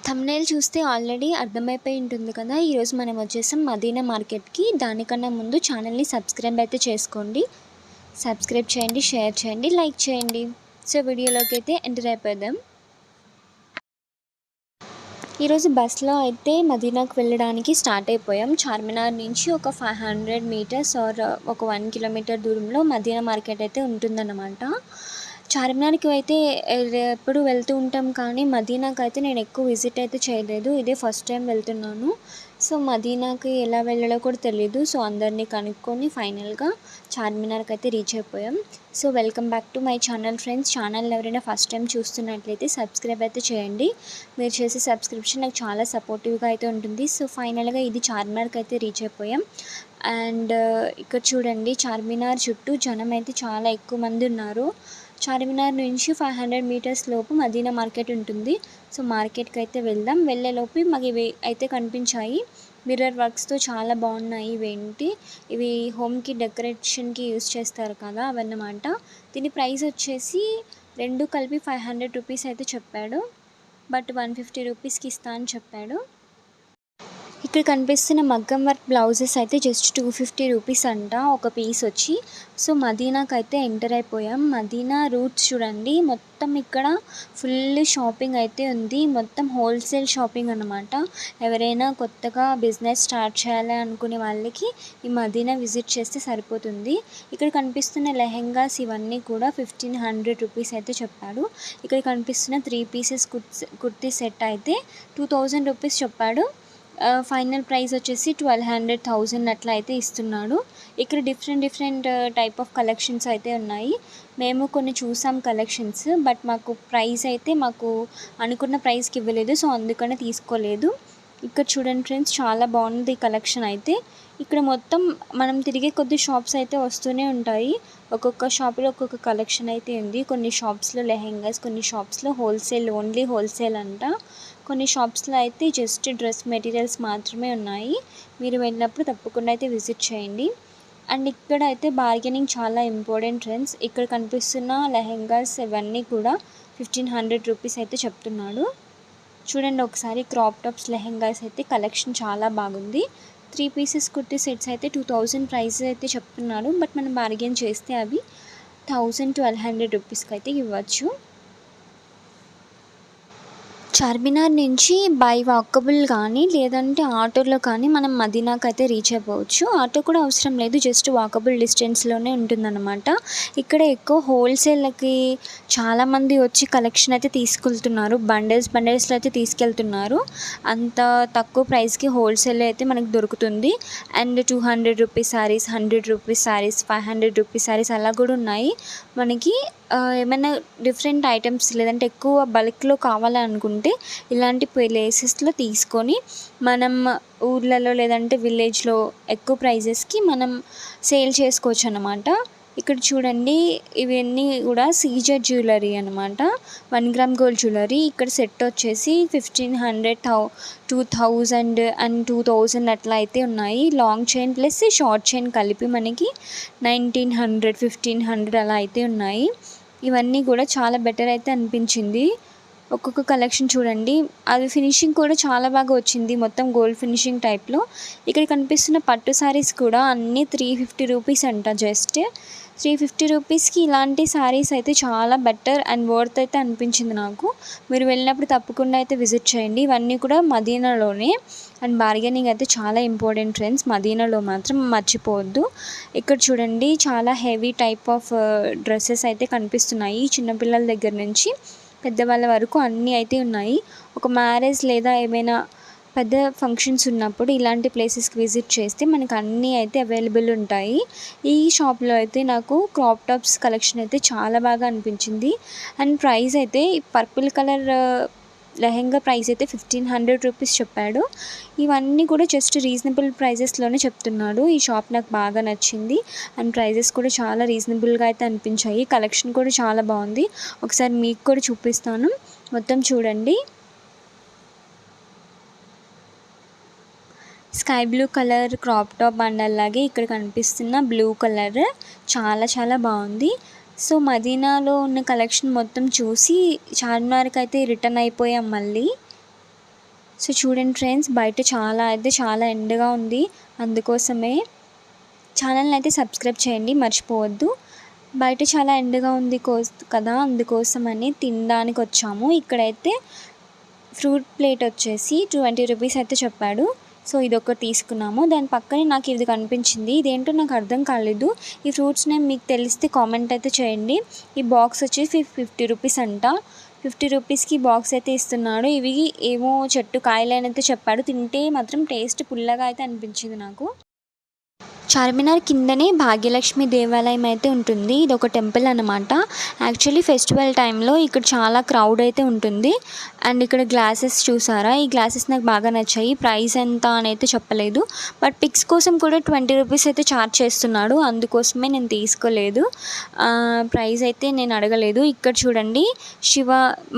Thumbnail చూస్తే already అర్థమైపోయి ఉంటుంది కదా! ఈరోజు మనం వచ్చేసాం మదీనా మార్కెట్‌కి. దానికన్నా ముందు ఛానల్‌ని సబ్స్క్రైబ్ అయితే చేసుకోండి. సబ్స్క్రైబ్ చేయండి, షేర్ చేయండి, లైక్ చేయండి. సో వీడియోలోకైతే ఎంటర్ అయిపోదాం. ఈరోజు బస్‌లో అయితే మదీనాకు వెళ్ళడానికి స్టార్ట్ అయిపోయాం. చార్మినార్ నుంచి ఒక 500 మీటర్స్ ఆర్ ఒక 1 కిలోమీటర్ దూరంలో మదీనా మార్కెట్ అయితే ఉంటుందన్నమాట. చార్మినార్‌కి అయితే ఎప్పుడు వెళ్తూ ఉంటాం కానీ మదీనాకి అయితే నేను ఎక్కువ విజిట్ అయితే చేయలేదు. ఇదే ఫస్ట్ టైం వెళ్తున్నాను. సో మదీనాకి ఎలా వెళ్ళాలో కూడా తెలీదు. సో అందరిని కనుక్కొని ఫైనల్‌గా చార్మినార్‌కి అయితే రీచ్ అయిపోయాం. So welcome back to my channel friends. Channel ఎవరైనా ఫస్ట్ టైం చూస్తున్నట్లయితే సబ్స్క్రైబ్ అయితే చేయండి. మీరు చేసే సబ్స్క్రిప్షన్ నాకు చాలా సపోర్టివ్గా అయితే ఉంటుంది. సో ఫైనల్గా ఇది చార్మినార్కి అయితే రీచ్ అయిపోయాం. అండ్ ఇక్కడ చూడండి, చార్మినార్ చుట్టూ జనం అయితే చాలా ఎక్కువ మంది ఉన్నారు. చార్మినార్ నుంచి 500 మీటర్స్ లోపు మదీనా మార్కెట్ ఉంటుంది. సో మార్కెట్కి అయితే వెళ్దాం. వెళ్ళేలోపు మాకు ఇవి అయితే కనిపించాయి. మిర్రర్ వర్క్స్తో చాలా బాగున్నాయి. ఇవి హోమ్కి డెకరేషన్కి యూస్ చేస్తారు కదా, అవన్నమాట. దీని ప్రైస్ వచ్చేసి రెండు కలిపి 500 రూపీస్ అయితే చెప్పాడు. బట్ 150 రూపీస్కి ఇస్తా అని చెప్పాడు. ఇక్కడ కనిపిస్తున్న మగ్గం వర్క్ బ్లౌజెస్ అయితే జస్ట్ 250 రూపీస్ అంట ఒక పీస్ వచ్చి. సో మదీనాకి అయితే ఎంటర్ అయిపోయాం. మదీనా రూట్స్ చూడండి, మొత్తం ఇక్కడ ఫుల్ షాపింగ్ అయితే ఉంది. మొత్తం హోల్సేల్ షాపింగ్ అన్నమాట. ఎవరైనా కొత్తగా బిజినెస్ స్టార్ట్ చేయాలి అనుకునే వాళ్ళకి ఈ మదీనా విజిట్ చేస్తే సరిపోతుంది. ఇక్కడ కనిపిస్తున్న లెహెంగాస్ ఇవన్నీ కూడా 1500 రూపీస్ అయితే చెప్పాడు. ఇక్కడ కనిపిస్తున్న 3 పీసెస్ కుర్తీ సెట్ అయితే 2000 రూపీస్ చెప్పాడు. ఫైనల్ ప్రైస్ వచ్చేసి 1200, 1000 అట్లా అయితే ఇస్తున్నాడు. ఇక్కడ డిఫరెంట్ టైప్ ఆఫ్ కలెక్షన్స్ అయితే ఉన్నాయి. మేము కొన్ని చూసాం కలెక్షన్స్, బట్ మాకు అనుకున్న ప్రైస్కి ఇవ్వలేదు. సో అందుకనే తీసుకోలేదు. ఇక్కడ చూడండి ఫ్రెండ్స్, చాలా బాగుంది ఈ కలెక్షన్ అయితే. ఇక్కడ మొత్తం మనం తిరిగే కొద్ది షాప్స్ అయితే వస్తూనే ఉంటాయి. ఒక్కొక్క షాప్లో ఒక్కొక్క కలెక్షన్ అయితే ఉంది. కొన్ని షాప్స్లో లెహెంగాస్, కొన్ని షాప్స్లో ఓన్లీ హోల్సేల్ అంట. కొన్ని షాప్స్లో అయితే జస్ట్ డ్రెస్ మెటీరియల్స్ మాత్రమే ఉన్నాయి. మీరు వెళ్ళినప్పుడు తప్పకుండా అయితే విజిట్ చేయండి. అండ్ ఇక్కడ అయితే బార్గెనింగ్ చాలా ఇంపార్టెంట్ ఫ్రెండ్స్. ఇక్కడ కనిపిస్తున్న లెహెంగాస్ ఇవన్నీ కూడా 1500 రూపీస్ అయితే చెప్తున్నాడు. చూడండి ఒకసారి, క్రాప్ టాప్స్ లెహెంగాస్ అయితే కలెక్షన్ చాలా బాగుంది. 3 పీసెస్ కుర్తీ సెట్స్ అయితే 2000 ప్రైస్ అయితే చెప్తున్నాడు. బట్ మనం బార్గెన్ చేస్తే అవి 1200 రూపీస్కి అయితే ఇవ్వచ్చు. చార్మినార్ నుంచి బై వాకబుల్ కానీ లేదంటే ఆటోలో కానీ మనం మదీనాకి అయితే రీచ్ అయిపోవచ్చు. ఆటో కూడా అవసరం లేదు, జస్ట్ వాకబుల్ డిస్టెన్స్లోనే ఉంటుందన్నమాట. ఇక్కడ హోల్సేల్కి చాలామంది వచ్చి కలెక్షన్ అయితే తీసుకెళ్తున్నారు. బండిల్స్లో అయితే తీసుకెళ్తున్నారు. అంత తక్కువ ప్రైస్కి హోల్సేల్ అయితే మనకు దొరుకుతుంది. And 200 rupees saris, 100 rupees saris, 500 rupees saris అలా కూడా ఉన్నాయి. మనకి ఏమైనా డిఫరెంట్ ఐటమ్స్ లేదంటే ఎక్కువ బల్క్లో కావాలనుకుంటే ఇలాంటి ప్లేసెస్లో తీసుకొని మనం ఊర్లలో లేదంటే విలేజ్లో ఎక్కువ ప్రైజెస్కి మనం సేల్ చేసుకోవచ్చు అన్నమాట. ఇక్కడ చూడండి, ఇవన్నీ కూడా సీజెడ్ జ్యువెలరీ అనమాట. 1 గ్రామ్ గోల్డ్ జ్యువెలరీ. ఇక్కడ సెట్ వచ్చేసి 1500, 2000 అండ్ 2000 అట్లా అయితే ఉన్నాయి. Long chain plus short chain కలిపి మనకి 1900, 1500 అలా అయితే ఉన్నాయి. ఇవన్నీ కూడా చాలా బెటర్ అయితే అనిపించింది. ఒక్కొక్క కలెక్షన్ చూడండి, అది ఫినిషింగ్ కూడా చాలా బాగా వచ్చింది, మొత్తం గోల్డ్ ఫినిషింగ్ టైప్లో. ఇక్కడ కనిపిస్తున్న పట్టు శారీస్ కూడా అన్నీ 350 రూపీస్ అంట. జస్ట్ 350 రూపీస్కి ఇలాంటి శారీస్ అయితే చాలా బెటర్ అండ్ వర్త్ అయితే అనిపించింది నాకు. మీరు వెళ్ళినప్పుడు తప్పకుండా అయితే విజిట్ చేయండి. ఇవన్నీ కూడా మదీనాలోనే. అండ్ బార్గెనింగ్ అయితే చాలా ఇంపార్టెంట్ ఫ్రెండ్స్, మదీనాలో మాత్రం మర్చిపోవద్దు. ఇక్కడ చూడండి, చాలా హెవీ టైప్ ఆఫ్ డ్రెస్సెస్ అయితే కనిపిస్తున్నాయి. చిన్నపిల్లల దగ్గర నుంచి పెద్దవాళ్ళ వరకు అన్నీ అయితే ఉన్నాయి. ఒక మ్యారేజ్ లేదా ఏమైనా పెద్ద ఫంక్షన్స్ ఉన్నప్పుడు ఇలాంటి ప్లేసెస్కి విజిట్ చేస్తే మనకు అన్నీ అయితే అవైలబుల్ ఉంటాయి. ఈ షాప్లో అయితే నాకు క్రాప్ టాప్స్ కలెక్షన్ అయితే చాలా బాగా అనిపించింది. అండ్ ప్రైస్ అయితే పర్పుల్ కలర్ లెహెంగా ప్రైస్ అయితే 1500 రూపీస్ చెప్పాడు. ఇవన్నీ కూడా జస్ట్ రీజనబుల్ ప్రైజెస్లోనే చెప్తున్నాడు. ఈ షాప్ నాకు బాగా నచ్చింది. అండ్ ప్రైజెస్ కూడా చాలా రీజనబుల్గా అయితే అనిపించాయి. కలెక్షన్ కూడా చాలా బాగుంది. ఒకసారి మీకు కూడా చూపిస్తాను, మొత్తం చూడండి. Sky blue colour crop top and అలాగే ఇక్కడ కనిపిస్తున్న బ్లూ కలర్ చాలా బాగుంది. సో మదీనాలో ఉన్న కలెక్షన్ మొత్తం చూసి చార్మినార్కి అయితే రిటర్న్ అయిపోయాం మళ్ళీ. సో చూడండి ఫ్రెండ్స్, బయట చాలా ఎండగా ఉంది. అందుకోసమే ఛానల్ని అయితే సబ్స్క్రైబ్ చేయండి మర్చిపోవద్దు. బయట చాలా ఎండగా ఉంది కదా, అందుకోసమని తినడానికి వచ్చాము. ఇక్కడైతే ఫ్రూట్ ప్లేట్ వచ్చేసి 20 రూపీస్ అయితే చెప్పాడు. సో ఇదొకటి తీసుకున్నాము. దాని పక్కనే నాకు ఇది కనిపించింది. ఇదేంటో నాకు అర్థం కాలేదు. ఈ ఫ్రూట్స్ నేమ్ మీకు తెలిస్తే కామెంట్ అయితే చేయండి. ఈ బాక్స్ వచ్చేసి 50 రూపీస్ అంట. 50 రూపీస్కి బాక్స్ అయితే ఇస్తున్నాడు. ఇవి ఏమో చెట్టు కాయలని అయితే చెప్పాడు. తింటే మాత్రం టేస్ట్ పుల్లగా అయితే అనిపించింది నాకు. చార్మినార్ కిందనే భాగ్యలక్ష్మి దేవాలయం అయితే ఉంటుంది. ఇది ఒక టెంపుల్ అన్నమాట. యాక్చువల్లీ ఫెస్టివల్ టైంలో ఇక్కడ చాలా క్రౌడ్ అయితే ఉంటుంది. అండ్ ఇక్కడ గ్లాసెస్ చూసారా, ఈ గ్లాసెస్ నాకు బాగా నచ్చాయి. ప్రైస్ ఎంత అని అయితే చెప్పలేదు, బట్ పిక్స్ కోసం కూడా 20 రూపీస్ అయితే ఛార్జ్ చేస్తున్నాడు. అందుకోసమే నేను తీసుకోలేదు. ప్రైస్ అయితే నేను అడగలేదు. ఇక్కడ చూడండి,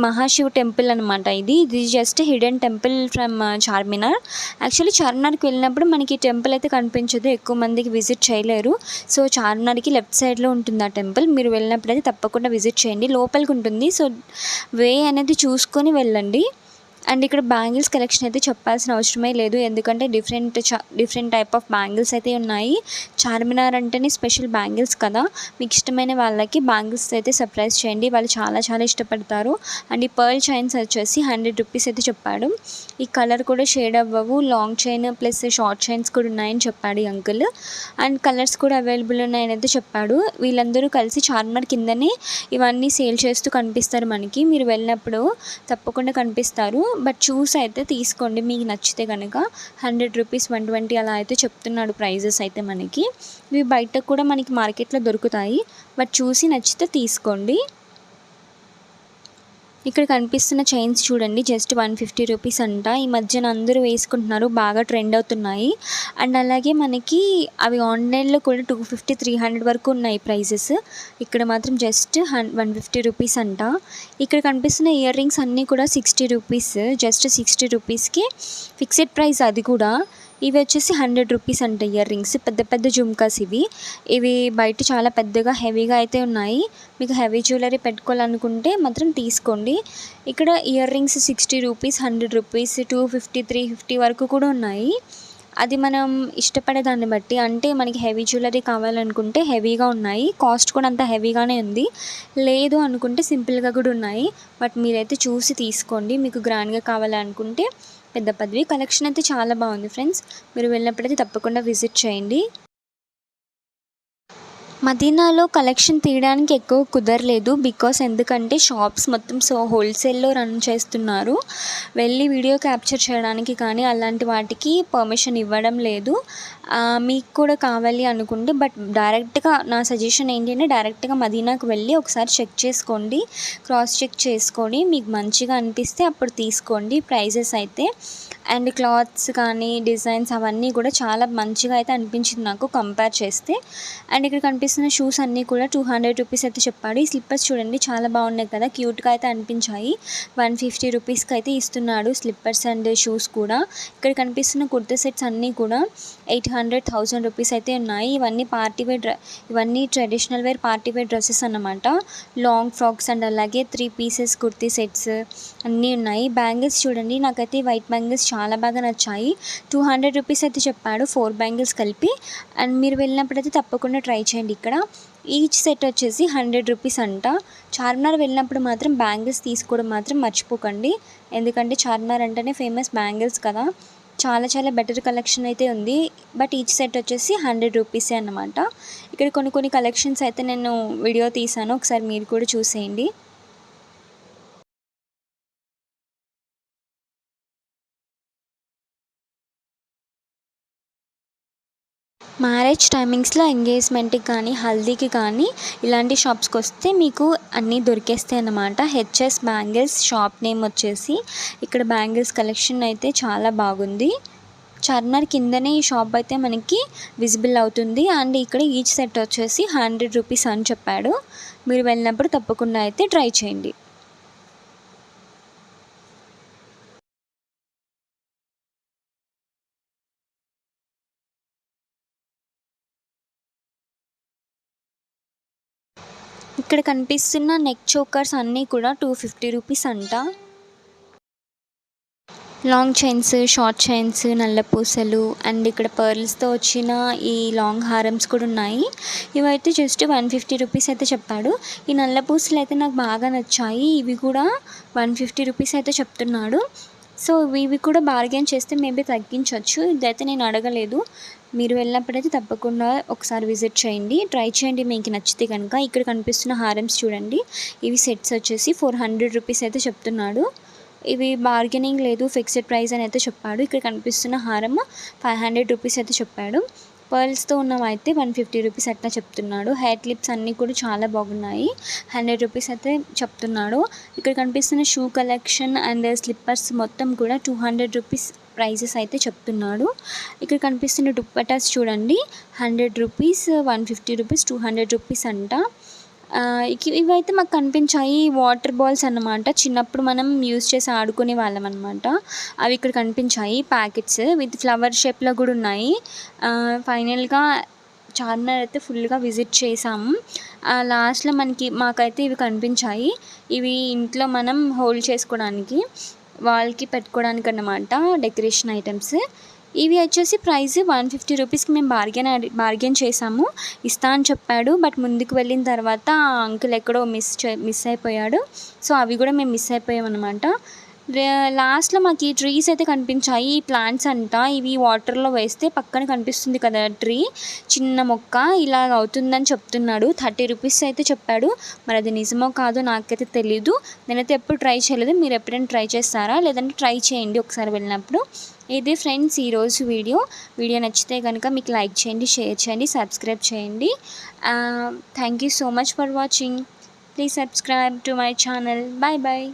మహాశివ టెంపుల్ అనమాట. ఇది just hidden temple from Charminar. Actually చార్మినార్కి వెళ్ళినప్పుడు మనకి ఈ టెంపుల్ అయితే కనిపించదు, ఎక్కువ మందికి విజిట్ చేయలేరు. సో చార్మినార్కి లెఫ్ట్ సైడ్లో ఉంటుంది ఆ టెంపుల్. మీరు వెళ్ళినప్పుడైతే తప్పకుండా విజిట్ చేయండి. లోపలికి ఉంటుంది. సో వే అనేది చూసుకొని వెళ్ళండి. అండ్ ఇక్కడ బ్యాంగిల్స్ కలెక్షన్ అయితే చెప్పాల్సిన అవసరమే లేదు, ఎందుకంటే డిఫరెంట్ టైప్ ఆఫ్ బ్యాంగిల్స్ అయితే ఉన్నాయి. చార్మినార్ అంటేనే స్పెషల్ బ్యాంగిల్స్ కదా. మీకు ఇష్టమైన వాళ్ళకి బ్యాంగిల్స్ అయితే సర్ప్రైజ్ చేయండి, వాళ్ళు చాలా ఇష్టపడతారు. అండ్ ఈ పర్ల్ చైన్స్ వచ్చేసి 100 రూపీస్ అయితే చెప్పాడు. ఈ కలర్ కూడా షేడ్ అవ్వవు. Long chain plus short chains కూడా ఉన్నాయని చెప్పాడు ఈ అంకుల్. అండ్ కలర్స్ కూడా అవైలబుల్ ఉన్నాయని అయితే చెప్పాడు. వీళ్ళందరూ కలిసి చార్మినార్ కిందనే ఇవన్నీ సేల్ చేస్తూ కనిపిస్తారు మనకి. మీరు వెళ్ళినప్పుడు తప్పకుండా కనిపిస్తారు. బట్ చూసి అయితే తీసుకోండి మీకు నచ్చితే కనుక. 100 రూపీస్, 120 అలా అయితే చెప్తున్నాడు ప్రైజెస్ అయితే మనకి. ఇవి బయట కూడా మనకి మార్కెట్లో దొరుకుతాయి, బట్ చూసి నచ్చితే తీసుకోండి. ఇక్కడ కనిపిస్తున్న చైన్స్ చూడండి, జస్ట్ 150 రూపీస్ అంట. ఈ మధ్యన అందరూ వేసుకుంటున్నారు, బాగా ట్రెండ్ అవుతున్నాయి. అండ్ అలాగే మనకి అవి ఆన్లైన్లో కూడా 250, 300 వరకు ఉన్నాయి ప్రైజెస్. ఇక్కడ మాత్రం జస్ట్ 150 రూపీస్ అంట. ఇక్కడ కనిపిస్తున్న ఇయర్ రింగ్స్ అన్నీ కూడా 60 రూపీస్, జస్ట్ 60 రూపీస్కి ఫిక్స్డ్ ప్రైస్. అది కూడా ఇవి వచ్చేసి 100 రూపీస్ అంట ఇయర్ రింగ్స్. పెద్ద జుమ్కాస్ ఇవి బయట చాలా పెద్దగా హెవీగా అయితే ఉన్నాయి. మీకు హెవీ జ్యువెలరీ పెట్టుకోవాలనుకుంటే మాత్రం తీసుకోండి. ఇక్కడ ఇయర్ రింగ్స్ 60 రూపీస్, 100 రూపీస్, 250, 350 వరకు కూడా ఉన్నాయి. అది మనం ఇష్టపడే దాన్ని బట్టి. అంటే మనకి హెవీ జ్యువెలరీ కావాలనుకుంటే హెవీగా ఉన్నాయి, కాస్ట్ కూడా అంత హెవీగానే ఉంది. లేదు అనుకుంటే సింపుల్గా కూడా ఉన్నాయి. బట్ మీరైతే చూసి తీసుకోండి, మీకు గ్రాండ్గా కావాలనుకుంటే. పెద్దవి కలెక్షన్ అయితే చాలా బాగుంది ఫ్రెండ్స్. మీరు వెళ్ళినప్పుడైతే తప్పకుండా విజిట్ చేయండి. మదీనాలో కలెక్షన్ తీయడానికి ఎక్కువ కుదరలేదు, ఎందుకంటే షాప్స్ మొత్తం హోల్సేల్లో రన్ చేస్తున్నారు. వెళ్ళి వీడియో క్యాప్చర్ చేయడానికి కానీ అలాంటి వాటికి పర్మిషన్ ఇవ్వడం లేదు. మీకు కూడా కావాలి అనుకుంటే, బట్ డైరెక్ట్గా నా సజెషన్ ఏంటి అంటే డైరెక్ట్గా మదీనాకు వెళ్ళి ఒకసారి చెక్ చేసుకోండి, క్రాస్ చెక్ చేసుకొని మీకు మంచిగా అనిపిస్తే అప్పుడు తీసుకోండి ప్రైజెస్ అయితే. అండ్ క్లాత్స్ కానీ డిజైన్స్ అవన్నీ కూడా చాలా మంచిగా అయితే అనిపించింది నాకు కంపేర్ చేస్తే. అండ్ ఇక్కడ కనిపిస్తున్న షూస్ అన్నీ కూడా 200 రూపీస్ అయితే చెప్పాడు. ఈ స్లిప్పర్స్ చూడండి చాలా బాగున్నాయి కదా, క్యూట్గా అయితే అనిపించాయి. 150 రూపీస్కి అయితే ఇస్తున్నాడు స్లిప్పర్స్ అండ్ షూస్ కూడా. ఇక్కడ కనిపిస్తున్న కుర్తా సెట్స్ అన్నీ కూడా 800, 1000 రూపీస్ అయితే ఉన్నాయి. ఇవన్నీ traditional wear party wear dresses అన్నమాట. లాంగ్ ఫ్రాక్స్ అండ్ అలాగే 3 పీసెస్ కుర్తీ సెట్స్ అన్నీ ఉన్నాయి. బ్యాంగిల్స్ చూడండి, నాకైతే వైట్ బ్యాంగిల్స్ చాలా బాగా నచ్చాయి. 200 రూపీస్ అయితే చెప్పాడు 4 బ్యాంగిల్స్ కలిపి. అండ్ మీరు వెళ్ళినప్పుడైతే తప్పకుండా ట్రై చేయండి. ఇక్కడ ఈచ్ సెట్ వచ్చేసి 100 రూపీస్ అంట. చార్మినార్ వెళ్ళినప్పుడు మాత్రం బ్యాంగిల్స్ తీసుకోవడం మాత్రం మర్చిపోకండి, ఎందుకంటే చార్మినార్ అంటేనే ఫేమస్ బ్యాంగిల్స్ కదా. చాలా బెటర్ కలెక్షన్ అయితే ఉంది. బట్ ఈచ్ సెట్ వచ్చేసి 100 రూపీసే అన్నమాట. ఇక్కడ కొన్ని కలెక్షన్స్ అయితే నేను వీడియో తీసాను, ఒకసారి మీరు కూడా చూసేయండి. మ్యారేజ్ టైమింగ్స్లో ఎంగేజ్మెంట్కి కానీ హల్దీకి కానీ ఇలాంటి షాప్స్కి వస్తే మీకు అన్నీ దొరికేస్తాయి అన్నమాట. హెచ్ఎస్ బ్యాంగిల్స్ షాప్ నేమ్ వచ్చేసి. ఇక్కడ బ్యాంగిల్స్ కలెక్షన్ అయితే చాలా బాగుంది. చార్మినార్ కిందనే ఈ షాప్ అయితే మనకి విజిబుల్ అవుతుంది. అండ్ ఇక్కడ ఈచ్ సెట్ వచ్చేసి 100 రూపీస్ అని చెప్పాడు. మీరు వెళ్ళినప్పుడు తప్పకుండా అయితే ట్రై చేయండి. ఇక్కడ కనిపిస్తున్న నెక్ చోకర్స్ అన్నీ కూడా 250 రూపీస్ అంట. లాంగ్ చైన్స్, షార్ట్ చైన్స్, నల్ల పూసలు అండ్ ఇక్కడ పర్ల్స్తో వచ్చిన ఈ లాంగ్ హారమ్స్ కూడా ఉన్నాయి. ఇవైతే జస్ట్ 150 రూపీస్ అయితే చెప్పాడు. ఈ నల్ల పూసలు అయితే నాకు బాగా నచ్చాయి. ఇవి కూడా 150 రూపీస్ అయితే చెప్తున్నాడు. సో ఇవి కూడా బార్గెన్ చేస్తే మేబీ తగ్గించవచ్చు. ఇదైతే నేను అడగలేదు. మీరు వెళ్ళినప్పుడైతే తప్పకుండా ఒకసారి విజిట్ చేయండి, ట్రై చేయండి. మీకు నచ్చితే కనుక ఇక్కడ కనిపిస్తున్న హారమ్స్ చూడండి. ఇవి సెట్స్ వచ్చేసి 400 రూపీస్ అయితే చెప్తున్నాడు. ఇవి బార్గెనింగ్ లేదు, ఫిక్స్డ్ ప్రైస్ అని అయితే చెప్పాడు. ఇక్కడ కనిపిస్తున్న హారం 500 రూపీస్ అయితే చెప్పాడు. పర్ల్స్తో ఉన్నవి అయితే 150 రూపీస్ అట్లా చెప్తున్నాడు. హెయిర్ క్లిప్స్ అన్నీ కూడా చాలా బాగున్నాయి. 100 రూపీస్ అయితే చెప్తున్నాడు. ఇక్కడ కనిపిస్తున్న షూ కలెక్షన్ అండ్ స్లిప్పర్స్ మొత్తం కూడా 200 రూపీస్ ప్రైజెస్ అయితే చెప్తున్నాడు. ఇక్కడ కనిపిస్తున్న దుప్పటాస్ చూడండి, 100 రూపీస్, 150 రూపీస్, 200 రూపీస్ అంట. ఇవైతే మాకు కనిపించాయి వాటర్ బాల్స్ అన్నమాట. చిన్నప్పుడు మనం యూజ్ చేసి ఆడుకునే వాళ్ళం అనమాట. అవి ఇక్కడ కనిపించాయి ప్యాకెట్స్ విత్ ఫ్లవర్ షేప్లో కూడా ఉన్నాయి. ఫైనల్గా చార్మినార్ అయితే ఫుల్గా విజిట్ చేసాము. లాస్ట్లో మాకైతే ఇవి కనిపించాయి. ఇవి ఇంట్లో మనం హోల్డ్ చేసుకోవడానికి, వాల్కి పెట్టుకోవడానికి అన్నమాట, డెకరేషన్ ఐటమ్స్. ఇవి వచ్చేసి ప్రైస్ 150 రూపీస్కి మేము బార్గెన్ చేసాము. ఇస్తా అని చెప్పాడు. బట్ ముందుకు వెళ్ళిన తర్వాత అంకుల్ ఎక్కడో మిస్ అయిపోయాడు. సో అవి కూడా మేము మిస్ అయిపోయాం అనమాట. లాస్ట్లో మాకు ఈ ట్రీస్ అయితే కనిపించాయి. ఈ ప్లాంట్స్ అంట, ఇవి వాటర్లో వేస్తే పక్కన కనిపిస్తుంది కదా ట్రీ, చిన్న మొక్క ఇలా అవుతుందని చెప్తున్నాడు. 30 రూపీస్ అయితే చెప్పాడు. మరి అది నిజమో కాదో నాకైతే తెలీదు. నేనైతే ఎప్పుడు ట్రై చేయలేదు. మీరు ఎప్పుడైనా ట్రై చేస్తారా? లేదంటే ట్రై చేయండి ఒకసారి వెళ్ళినప్పుడు. ఇదే ఫ్రెండ్స్ ఈరోజు వీడియో నచ్చితే కనుక మీకు లైక్ చేయండి, షేర్ చేయండి, సబ్స్క్రైబ్ చేయండి. Thank you so much for watching. Please subscribe to my channel. Bye bye.